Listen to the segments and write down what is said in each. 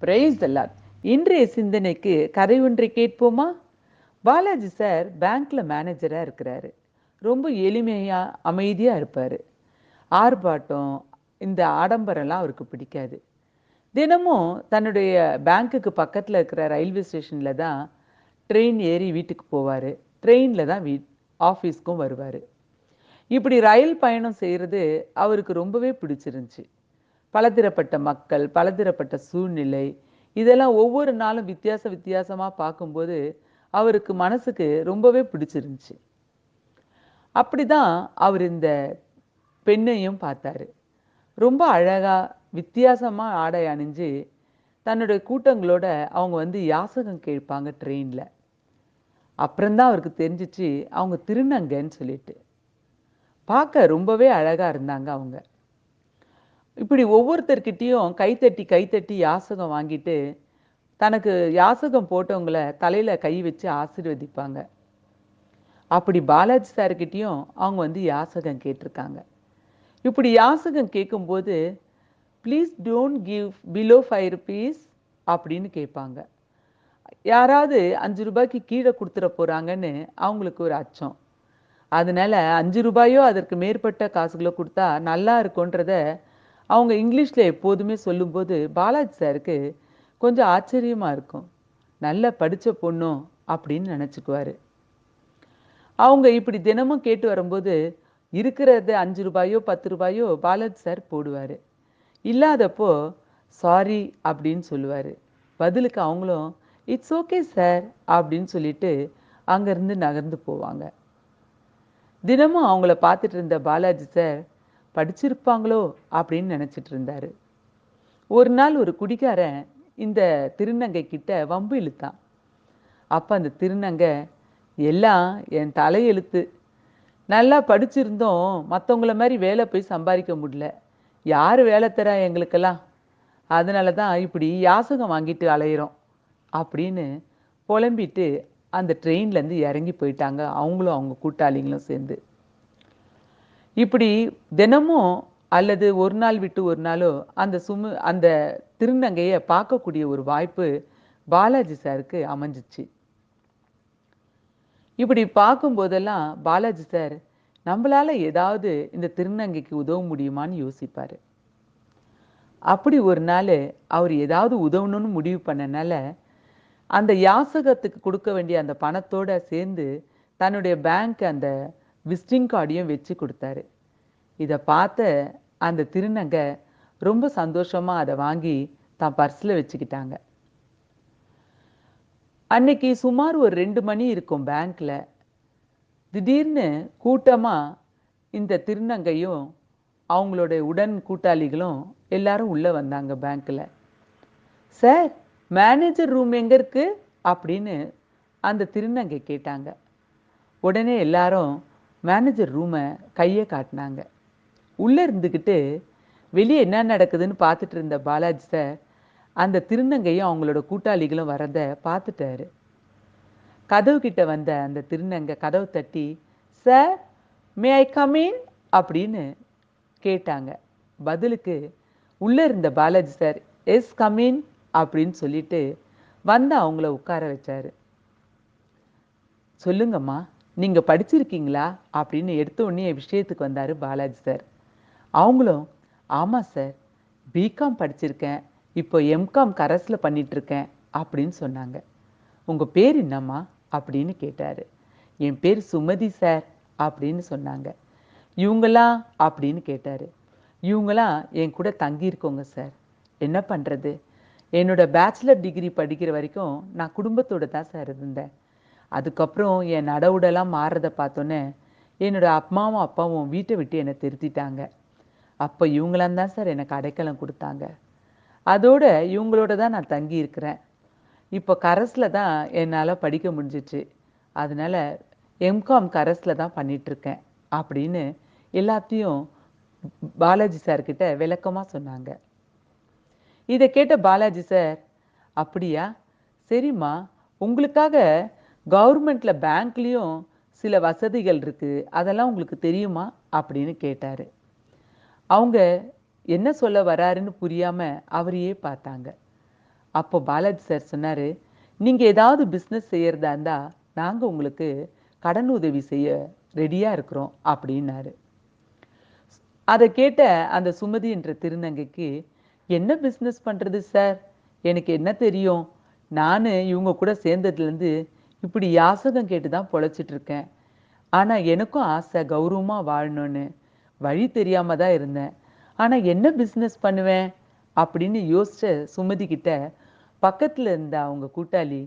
Praise the Lord. இன்றைய சிந்தனைக்கு கதை ஒன்றை கேட்போமா? பாலாஜி சார் பேங்க்ல மேனேஜரா இருக்கிறாரு. ரொம்ப எளிமையா அமைதியா இருப்பாரு. ஆர்ப்பாட்டம், இந்த ஆடம்பரம்லாம் அவருக்கு பிடிக்காது. தினமும் தன்னுடைய பேங்க்குக்கு பக்கத்துல இருக்கிற ரயில்வே ஸ்டேஷன்ல தான் ட்ரெயின் ஏறி வீட்டுக்கு போவாரு. ட்ரெயின்ல தான் ஆஃபீஸ்க்கும் வருவாரு. இப்படி ரயில் பயணம் செய்யறது அவருக்கு ரொம்பவே பிடிச்சிருந்துச்சு. பலதரப்பட்ட மக்கள், பலதரப்பட்ட சூழ்நிலை, இதெல்லாம் ஒவ்வொரு நாளும் வித்தியாசமா பார்க்கும்போது அவருக்கு மனசுக்கு ரொம்பவே பிடிச்சிருந்துச்சு. அப்படிதான் அவர் இந்த பெண்ணையும் பார்த்தாரு. ரொம்ப அழகா வித்தியாசமா ஆடை அணிஞ்சு தன்னுடைய கூட்டங்களோட அவங்க வந்து யாசகம் கேட்பாங்க ட்ரெயின்ல. அப்புறம்தான் அவருக்கு தெரிஞ்சிச்சு அவங்க திருநங்கைன்னு சொல்லிட்டு. பார்க்க ரொம்பவே அழகா இருந்தாங்க அவங்க. இப்படி ஒவ்வொருத்தர்கிட்டயும் கைத்தட்டி யாசகம் வாங்கிட்டு தனக்கு யாசகம் போட்டவங்கள தலையில கை வச்சு ஆசீர்வதிப்பாங்க. அப்படி பாலாஜி சார்கிட்டயும் அவங்க வந்து யாசகம் கேட்டிருக்காங்க. இப்படி யாசகம் கேட்கும்போது please don't give below 5 rupees அப்படின்னு கேட்பாங்க. யாராவது 5 ரூபாய்க்கு கீழே கொடுத்துட போறாங்கன்னு அவங்களுக்கு ஒரு அச்சம். அதனால 5 ரூபாயோ அதற்கு மேற்பட்ட காசுகளோ கொடுத்தா நல்லா இருக்கும்ன்றத அவங்க இங்கிலீஷ்ல எப்போதுமே சொல்லும்போது பாலாஜி சாருக்கு கொஞ்சம் ஆச்சரியமா இருக்கும். நல்ல படிச்ச பொண்ணும் அப்படின்னு நினைச்சுக்குவாரு. அவங்க இப்படி தினமும் கேட்டு வரும்போது இருக்கிறது 5 ரூபாயோ 10 ரூபாயோ பாலாஜி சார் போடுவாரு. இல்லாதப்போ சாரி அப்படின்னு சொல்லுவாரு. பதிலுக்கு அவங்களும் இட்ஸ் ஓகே சார் அப்படின்னு சொல்லிட்டு அங்கிருந்து நகர்ந்து போவாங்க. தினமும் அவங்கள பார்த்துட்டு இருந்த பாலாஜி சார் படிச்சிருப்பாங்களோ அப்படின்னு நினைச்சிட்டு இருந்தாரு. ஒரு நாள் ஒரு குடிகாரன் இந்த திருநங்கை கிட்ட வம்பு இழுத்தான். அப்ப அந்த திருநங்கை, எல்லாம் என் தலையெழுத்து, நல்லா படிச்சிருந்தோம் மற்றவங்கள மாதிரி வேலை போய் சம்பாதிக்க முடியல, யார் வேலை தரா எங்களுக்கெல்லாம், அதனால தான் இப்படி யாசகம் வாங்கிட்டு அலையிறோம் அப்படின்னு புலம்பிட்டு அந்த ட்ரெயின்லேருந்து இறங்கி போயிட்டாங்க, அவங்களும் அவங்க கூட்டாளிங்களும் சேர்ந்து. இப்படி தினமும் அல்லது ஒரு நாள் விட்டு ஒரு நாளோ அந்த திருநங்கையை பார்க்கக்கூடிய ஒரு வாய்ப்பு பாலாஜி சாருக்கு அமைஞ்சிச்சு. இப்படி பார்க்கும்போதெல்லாம் பாலாஜி சார் நம்மளால ஏதாவது இந்த திருநங்கைக்கு உதவ முடியுமான்னு யோசிப்பாரு. அப்படி ஒரு நாள் அவர் ஏதாவது உதவணும்னு முடிவு பண்ணனால அந்த யாசகத்துக்கு கொடுக்க வேண்டிய அந்த பணத்தோட சேர்ந்து தன்னுடைய பேங்க் அந்த விசிட்டிங் கார்டையும் வச்சு கொடுத்தாரு. இதை பார்த்த அந்த திருநங்கை ரொம்ப சந்தோஷமா அதை வாங்கி தான் பர்ஸில் வச்சுக்கிட்டாங்க. அன்னைக்கு சுமார் ஒரு 2 மணி இருக்கும் பேங்க்ல. திடீர்னு கூட்டமா இந்த திருநங்கையும் அவங்களோட உடன் கூட்டாளிகளும் எல்லாரும் உள்ள வந்தாங்க பேங்க்ல. சார், மேனேஜர் ரூம் எங்க இருக்கு அப்படின்னு அந்த திருநங்கை கேட்டாங்க. உடனே எல்லாரும் மேனேஜர் ரூமை கையை காட்டினாங்க. உள்ள இருந்துக்கிட்டு வெளியே என்ன நடக்குதுன்னு பார்த்துட்டு இருந்த பாலாஜி சார் அந்த திருநங்கையும் அவங்களோட கூட்டாளிகளும் வரதை பார்த்துட்டாரு. கதவு கிட்ட வந்த அந்த திருநங்கை கதவு தட்டி, sir May I come in அப்படின்னு கேட்டாங்க. பதிலுக்கு உள்ள இருந்த Balaji sir yes come in அப்படின்னு சொல்லிட்டு வந்து அவங்கள உட்கார வச்சாரு. சொல்லுங்கம்மா, நீங்க படிச்சிருக்கீங்களா அப்படின்னு எடுத்த உடனே விஷயத்துக்கு வந்தாரு பாலாஜி சார். அவங்களும் ஆமாம் சார், பிகாம் படிச்சிருக்கேன், இப்போ எம்காம் கரஸில் பண்ணிட்டு இருக்கேன் அப்படின்னு சொன்னாங்க. உங்க பேர் என்னம்மா அப்படின்னு கேட்டாரு. என் பேர் சுமதி சார் அப்படின்னு சொன்னாங்க. இவங்களாம் அப்படின்னு கேட்டாரு. இவங்களாம் என் கூட தங்கியிருக்கோங்க சார். என்ன பண்ணுறது, என்னோட பேச்சுலர் டிகிரி படிக்கிற வரைக்கும் நான் குடும்பத்தோடு தான் சார் இருந்தேன். அதுக்கப்புறம் என் நடவுடெல்லாம் மாறுறதை பார்த்தோன்னே என்னோட அம்மாவும் அப்பாவும் வீட்டை விட்டு என்னை திருத்திட்டாங்க. அப்போ இவங்களாம் தான் சார் எனக்கு அடைக்கலம் கொடுத்தாங்க. அதோட இவங்களோட தான் நான் தங்கி இருக்கிறேன். இப்போ கரஸில் தான் என்னால் படிக்க முடிஞ்சிச்சு. அதனால எம்காம் கரஸில் தான் பண்ணிகிட்ருக்கேன் அப்படின்னு எல்லாத்தையும் பாலாஜி சார்கிட்ட விளக்கமாக சொன்னாங்க. இதை கேட்ட பாலாஜி சார், அப்படியா, சரிம்மா, உங்களுக்காக கவர்மெண்ட்டில் பேங்க்லேயும் சில வசதிகள் இருக்குது, அதெல்லாம் உங்களுக்கு தெரியுமா அப்படின்னு கேட்டார். அவங்க என்ன சொல்ல வராருன்னு புரியாமல் அவரையே பார்த்தாங்க. அப்போ பாலாஜி சார் சொன்னாரு, நீங்க ஏதாவது பிசினஸ் செய்யறதா இருந்தா நாங்க உங்களுக்கு கடன் உதவி செய்ய ரெடியா இருக்கிறோம் அப்படின்னாரு. அதை கேட்ட அந்த சுமதி என்ற திருநங்கைக்கு, என்ன பிசினஸ் பண்றது சார்? எனக்கு என்ன தெரியும்? நானு இவங்க கூட சேர்ந்ததுலேருந்து இப்படி யாசகம் கேட்டு தான் பொழைச்சிட்டு இருக்கேன். ஆனா எனக்கும் ஆசை கௌரவமா வாழணும்னு. வழி தெரியாம தான் இருந்தேன். ஆனா என்ன பிசினஸ் பண்ணுவேன்? அப்படின்னு யோசிச்ச சுமதி கிட்ட பக்கத்துல இருந்த அவங்க கூட்டாளி,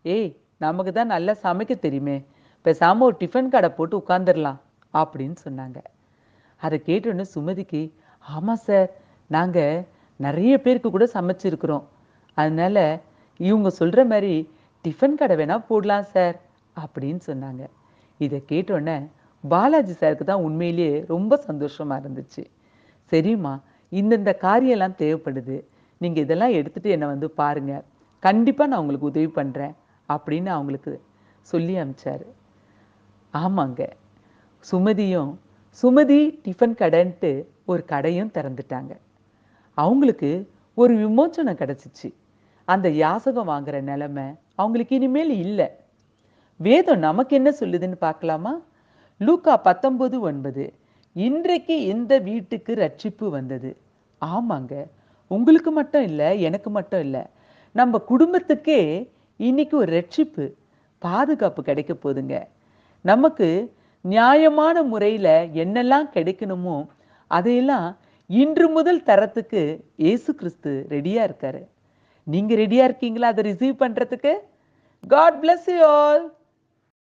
ஏய் நமக்கு தான் நல்லா சமைக்க தெரியுமே. பேசாம ஒரு டிஃபன் கடை போட்டு உட்கார்ந்துடலாம் அப்படின்னு சொன்னாங்க. அதை கேட்டோன்னே சுமதிக்கு, ஆமா சார், நாங்க நிறைய பேருக்கு கூட சமைச்சிருக்கிறோம். அதனால இவங்க சொல்ற மாதிரி டிஃபன் கடை வேணா போடலாம் சார் அப்படின்னு சொன்னாங்க. இதை கேட்டோன்னே பாலாஜி சாருக்கு தான் உண்மையிலேயே ரொம்ப சந்தோஷமா இருந்துச்சு. சரிம்மா, இந்தந்த காரியம்லாம் தேவைப்படுது. நீங்க இதெல்லாம் எடுத்துட்டு என்னை வந்து பாருங்க. கண்டிப்பா நான் உங்களுக்கு உதவி பண்றேன் அப்படின்னு அவங்களுக்கு சொல்லி அனுப்பிச்சாரு. ஆமாங்க. சுமதியும் சுமதி டிஃபன் கடைன்ட்டு ஒரு கடையும் திறந்துட்டாங்க. அவங்களுக்கு ஒரு விமோச்சனம் கிடைச்சிச்சு. அந்த யாசகம் வாங்குற நிலைமை அவங்களுக்கு இனிமேல் இல்ல. வேதம் நமக்கு என்ன சொல்லுதுன்னு பார்க்கலாமா? லூக்கா 19:9. இன்றைக்கு இந்த வீட்டுக்கு ரட்சிப்பு வந்தது. ஆமாங்க. உங்களுக்கு மட்டும் இல்ல, எனக்கு மட்டும் இல்ல. நம்ம குடும்பத்துக்கே இன்னைக்கு ஒரு ரட்சிப்பு, பாதுகாப்பு கிடைக்க போகுதுங்க. நமக்கு நியாயமான முறையில என்னெல்லாம் கிடைக்கணுமோ அதையெல்லாம் இன்று முதல் தரத்துக்கு இயேசு கிறிஸ்து ரெடியா இருக்காரு. நீங்க ரெடியா இருக்கீங்களா அதை ரிசீவ் பண்றதுக்கு? God bless you all.